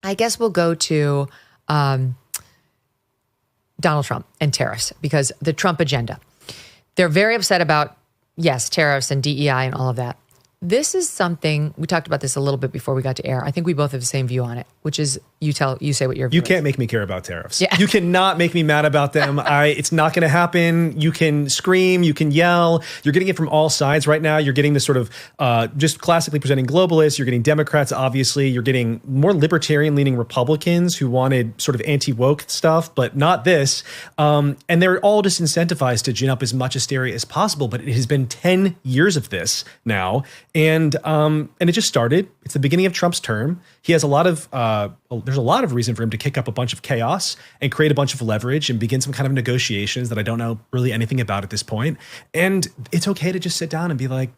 I guess we'll go to Donald Trump and tariffs, because the Trump agenda. They're very upset about, yes, tariffs and DEI and all of that. This is something, we talked about this a little bit before we got to air. I think we both have the same view on it, which is you say what your view You is. can't make me care about tariffs. Yeah. You cannot make me mad about them. It's not going to happen. You can scream, you can yell. You're getting it from all sides right now. You're getting this sort of just classically presenting globalists. You're getting Democrats, obviously. You're getting more libertarian-leaning Republicans who wanted sort of anti-woke stuff, but not this. And they're all just incentivized to gin up as much hysteria as possible. But it has been 10 years of this now. And it just started. It's the beginning of Trump's term. He has there's a lot of reason for him to kick up a bunch of chaos and create a bunch of leverage and begin some kind of negotiations that I don't know really anything about at this point. And it's okay to just sit down and be like,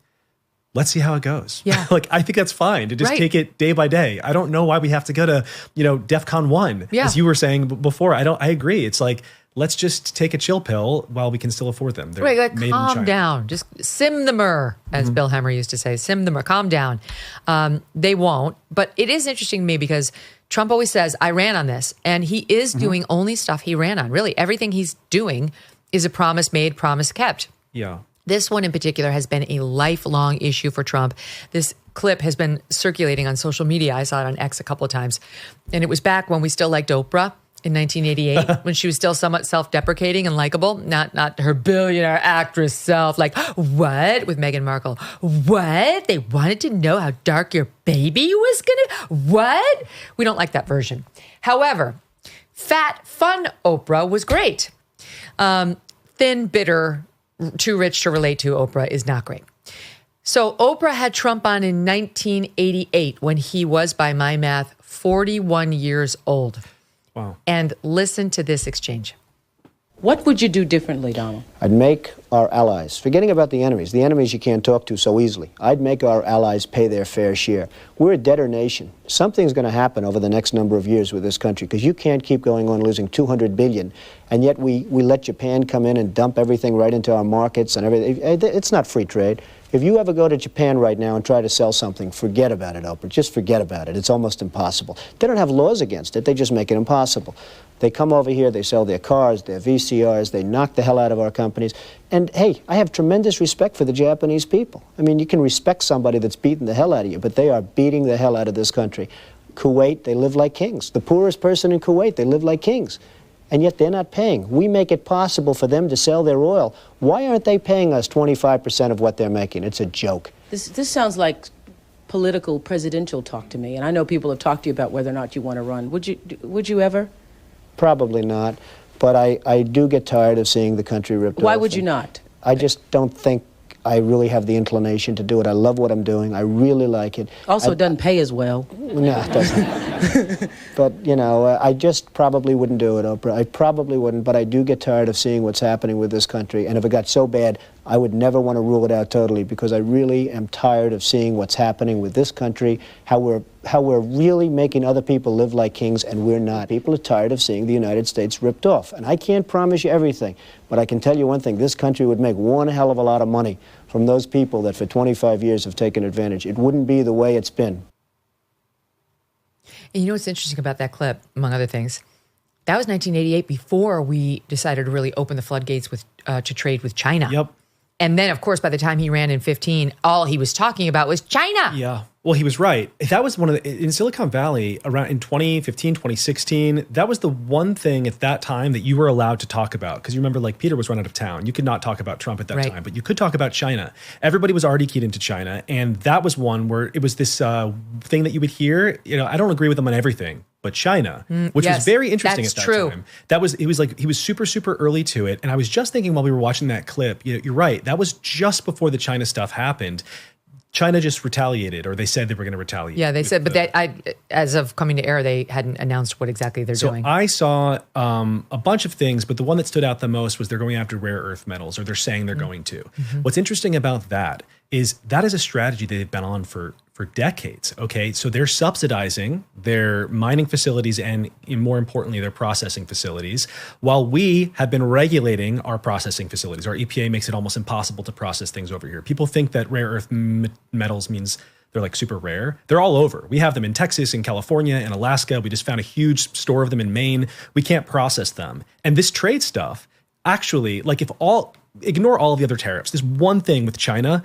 let's see how it goes. Yeah. Like, I think that's fine to just take it day by day. I don't know why we have to go to, DEFCON 1, as you were saying before. I agree. It's like, let's just take a chill pill while we can still afford them. They're made in calm China. down. Just simmer, as Bill Hemmer used to say. Simmer, calm down. They won't. But it is interesting to me because Trump always says, I ran on this. And he is doing only stuff he ran on. Really, everything he's doing is a promise made, promise kept. Yeah. This one in particular has been a lifelong issue for Trump. This clip has been circulating on social media. I saw it on X a couple of times. And it was back when we still liked Oprah. In 1988, when she was still somewhat self-deprecating and likable, not her billionaire actress self, like, what? With Meghan Markle. What? They wanted to know how dark your baby was gonna, what? We don't like that version. However, fat, fun Oprah was great. Thin, bitter, too rich to relate to Oprah is not great. So Oprah had Trump on in 1988 when he was, by my math, 41 years old. Wow. And listen to this exchange. What would you do differently, Donald? I'd make our allies, forgetting about the enemies you can't talk to so easily, I'd make our allies pay their fair share. We're a debtor nation. Something's going to happen over the next number of years with this country, because you can't keep going on losing $200 billion, and yet we let Japan come in and dump everything right into our markets and everything. It's not free trade. If you ever go to Japan right now and try to sell something, forget about it, Oprah. Just forget about it. It's almost impossible. They don't have laws against it. They just make it impossible. They come over here, they sell their cars, their VCRs, they knock the hell out of our companies. And hey, I have tremendous respect for the Japanese people. I mean, you can respect somebody that's beating the hell out of you, but they are beating the hell out of this country. Kuwait, they live like kings. The poorest person in Kuwait, they live like kings. And yet they're not paying. We make it possible for them to sell their oil. Why aren't they paying us 25% of what they're making? It's a joke. This sounds like political presidential talk to me, and I know people have talked to you about whether or not you want to run. Would you ever? Probably not, but I do get tired of seeing the country ripped off. Why would you not? I just don't think I really have the inclination to do it. I love what I'm doing. I really like it. Also, it doesn't pay as well. No, it doesn't. But, I just probably wouldn't do it, Oprah. I probably wouldn't, but I do get tired of seeing what's happening with this country. And if it got so bad, I would never want to rule it out totally, because I really am tired of seeing what's happening with this country, how we're really making other people live like kings, and we're not. People are tired of seeing the United States ripped off. And I can't promise you everything, but I can tell you one thing. This country would make one hell of a lot of money from those people that for 25 years have taken advantage. It wouldn't be the way it's been. And you know what's interesting about that clip, among other things? That was 1988, before we decided to really open the floodgates to trade with China. Yep. And then, of course, by the time he ran in 15, all he was talking about was China. Yeah. Well, he was right. That was in Silicon Valley around in 2015, 2016, that was the one thing at that time that you were allowed to talk about. Because you remember, like, Peter was run out of town. You could not talk about Trump at that time, but you could talk about China. Everybody was already keyed into China. And that was one where it was this thing that you would hear, I don't agree with them on everything, but China, which was very interesting at that time. He was super, super early to it. And I was just thinking while we were watching that clip, you're right. That was just before the China stuff happened. China just retaliated, or they said they were going to retaliate. Yeah, they said, but as of coming to air, they hadn't announced what exactly they're doing. So I saw a bunch of things, but the one that stood out the most was they're going after rare earth metals, or they're saying they're going to. Mm-hmm. What's interesting about that is a strategy that they've been on for decades, okay? So they're subsidizing their mining facilities and more importantly, their processing facilities, while we have been regulating our processing facilities. Our EPA makes it almost impossible to process things over here. People think that rare earth metals means they're like super rare. They're all over. We have them in Texas, in California, in Alaska. We just found a huge store of them in Maine. We can't process them. And this trade stuff, actually, like ignore all of the other tariffs. This one thing with China,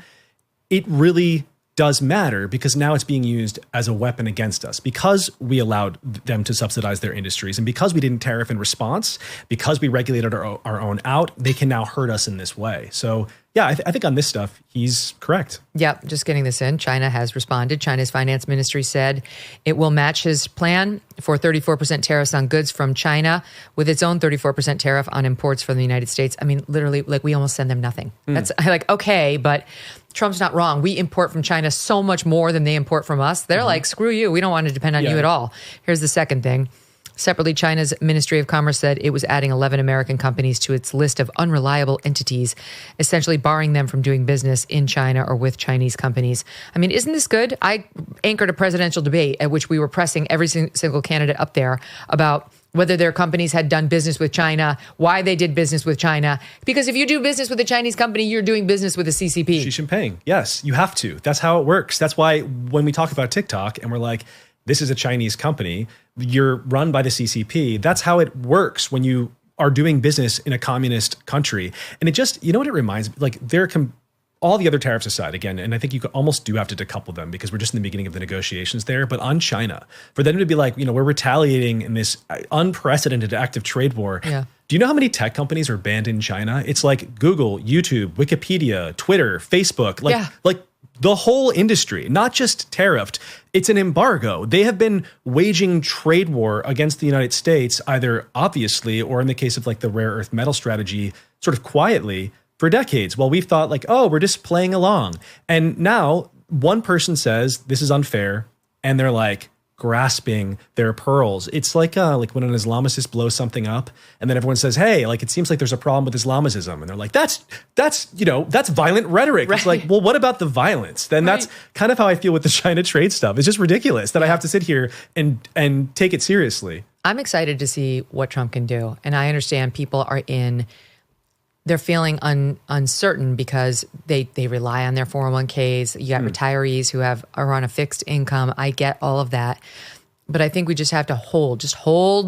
it really does matter because now it's being used as a weapon against us because we allowed them to subsidize their industries and because we didn't tariff in response, because we regulated our own out, they can now hurt us in this way. So yeah, I think on this stuff, he's correct. Yeah, just getting this in. China has responded. China's finance ministry said it will match his plan for 34% tariffs on goods from China with its own 34% tariff on imports from the United States. I mean, literally, like we almost send them nothing. That's like, okay, but Trump's not wrong. We import from China so much more than they import from us. They're like, screw you. We don't want to depend on you at all. Here's the second thing. Separately, China's Ministry of Commerce said it was adding 11 American companies to its list of unreliable entities, essentially barring them from doing business in China or with Chinese companies. I mean, isn't this good? I anchored a presidential debate at which we were pressing every single candidate up there about whether their companies had done business with China, why they did business with China. Because if you do business with a Chinese company, you're doing business with a CCP. Xi Jinping. Yes, you have to. That's how it works. That's why when we talk about TikTok and we're like, this is a Chinese company, you're run by the CCP. That's how it works when you are doing business in a communist country. And it just, you know what it reminds me? Like all the other tariffs aside, again, and I think you almost do have to decouple them because we're just in the beginning of the negotiations there. But on China, for them to be like, we're retaliating in this unprecedented active trade war. Yeah. Do you know how many tech companies are banned in China? It's like Google, YouTube, Wikipedia, Twitter, Facebook, like the whole industry, not just tariffed. It's an embargo. They have been waging trade war against the United States, either obviously or in the case of like the rare earth metal strategy, sort of quietly for decades. Well, we've thought like, oh, we're just playing along. And now one person says this is unfair, and they're like grasping their pearls. It's like when an Islamicist blows something up, and then everyone says, hey, like it seems like there's a problem with Islamicism, and they're like, that's violent rhetoric. Right. It's like, well, what about the violence? Then that's kind of how I feel with the China trade stuff. It's just ridiculous that I have to sit here and take it seriously. I'm excited to see what Trump can do, and I understand people are they're feeling uncertain because they rely on their 401ks. You got retirees who are on a fixed income. I get all of that. But I think we just have to hold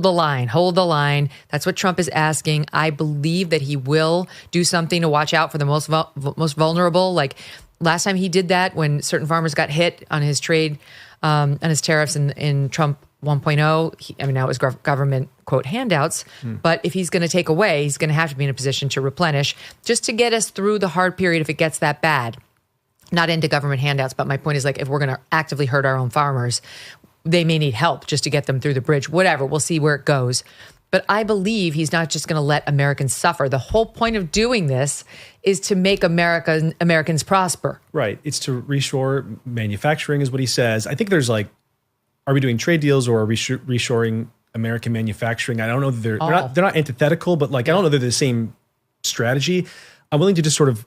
the line. That's what Trump is asking. I believe that he will do something to watch out for the most vulnerable. Like last time he did that when certain farmers got hit on his trade, on his tariffs in Trump 1.0. Now it was government, quote, handouts. But if he's going to take away, he's going to have to be in a position to replenish just to get us through the hard period if it gets that bad. Not into government handouts, but my point is like if we're going to actively hurt our own farmers, they may need help just to get them through the bridge. Whatever, we'll see where it goes. But I believe he's not just going to let Americans suffer. The whole point of doing this is to make Americans prosper. Right. It's to reshore manufacturing is what he says. I think there's like, are we doing trade deals or are we reshoring American manufacturing? I don't know that they're not antithetical, but like I don't know they're the same strategy. I'm willing to just sort of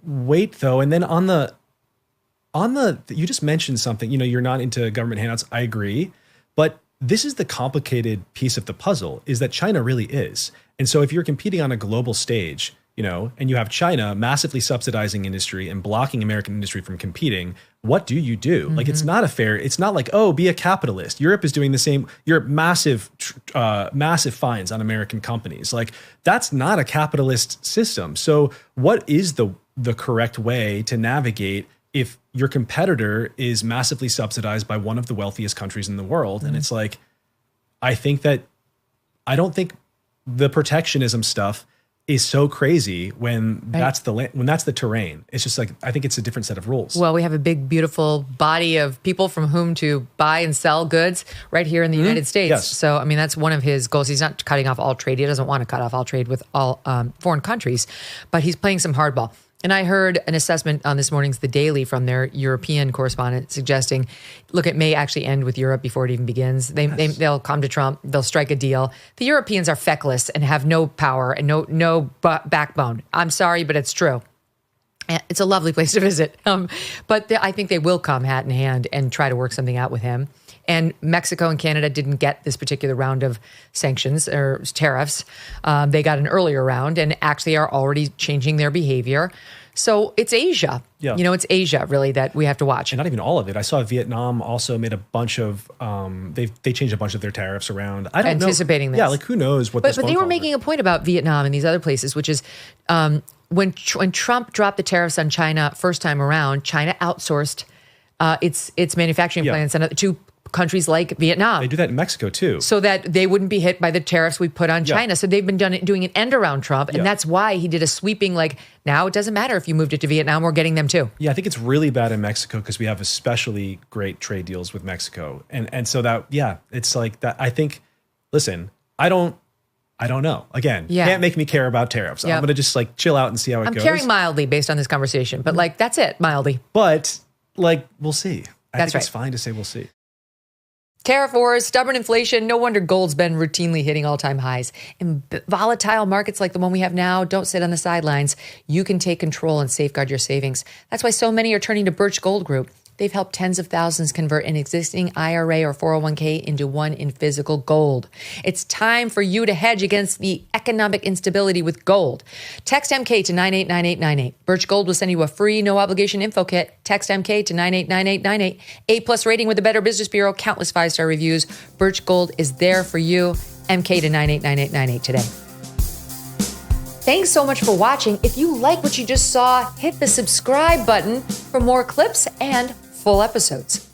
wait though. And then on the you just mentioned something, you're not into government handouts. I agree. But this is the complicated piece of the puzzle is that China really is. And so if you're competing on a global stage, and you have China massively subsidizing industry and blocking American industry from competing, what do you do? Mm-hmm. Like, it's not like, oh, be a capitalist. Europe is doing the same. Europe, massive fines on American companies. Like, that's not a capitalist system. So what is the correct way to navigate if your competitor is massively subsidized by one of the wealthiest countries in the world? Mm-hmm. And it's like, I don't think the protectionism stuff is so crazy when that's the terrain. It's just like, I think it's a different set of rules. Well, we have a big, beautiful body of people from whom to buy and sell goods right here in the United States. Yes. So, that's one of his goals. He's not cutting off all trade. He doesn't want to cut off all trade with all foreign countries, but he's playing some hardball. And I heard an assessment on this morning's The Daily from their European correspondent suggesting, look, it may actually end with Europe before it even begins. They'll come to Trump. They'll strike a deal. The Europeans are feckless and have no power and no backbone. I'm sorry, but it's true. It's a lovely place to visit. But I think they will come hat in hand and try to work something out with him. And Mexico and Canada didn't get this particular round of sanctions or tariffs. They got an earlier round and actually are already changing their behavior. So it's Asia. Yeah. It's Asia really that we have to watch. And not even all of it. I saw Vietnam also made a bunch of, they changed a bunch of their tariffs around. I don't Anticipating know. this. Yeah, like who knows what But this they were making a point about Vietnam and these other places, which is when Trump dropped the tariffs on China first time around, China outsourced its manufacturing plants to countries like Vietnam. They do that in Mexico too. So that they wouldn't be hit by the tariffs we put on China. So they've been doing an end around Trump. And that's why he did a sweeping, now it doesn't matter if you moved it to Vietnam, we're getting them too. Yeah, I think it's really bad in Mexico because we have especially great trade deals with Mexico. And so that, it's like that. I think, listen, I don't know. Again, can't make me care about tariffs. I'm going to just chill out and see how it goes. I'm caring mildly based on this conversation, but that's it, mildly. But we'll see. I think right. it's fine to say we'll see. Tariff wars, stubborn inflation. No wonder gold's been routinely hitting all-time highs. In volatile markets like the one we have now, don't sit on the sidelines. You can take control and safeguard your savings. That's why so many are turning to Birch Gold Group. They've helped tens of thousands convert an existing IRA or 401k into one in physical gold. It's time for you to hedge against the economic instability with gold. Text MK to 989898. Birch Gold will send you a free, no-obligation info kit. Text MK to 989898. A+ rating with the Better Business Bureau. Countless 5-star reviews. Birch Gold is there for you. MK to 989898 today. Thanks so much for watching. If you like what you just saw, hit the subscribe button for more clips and full episodes.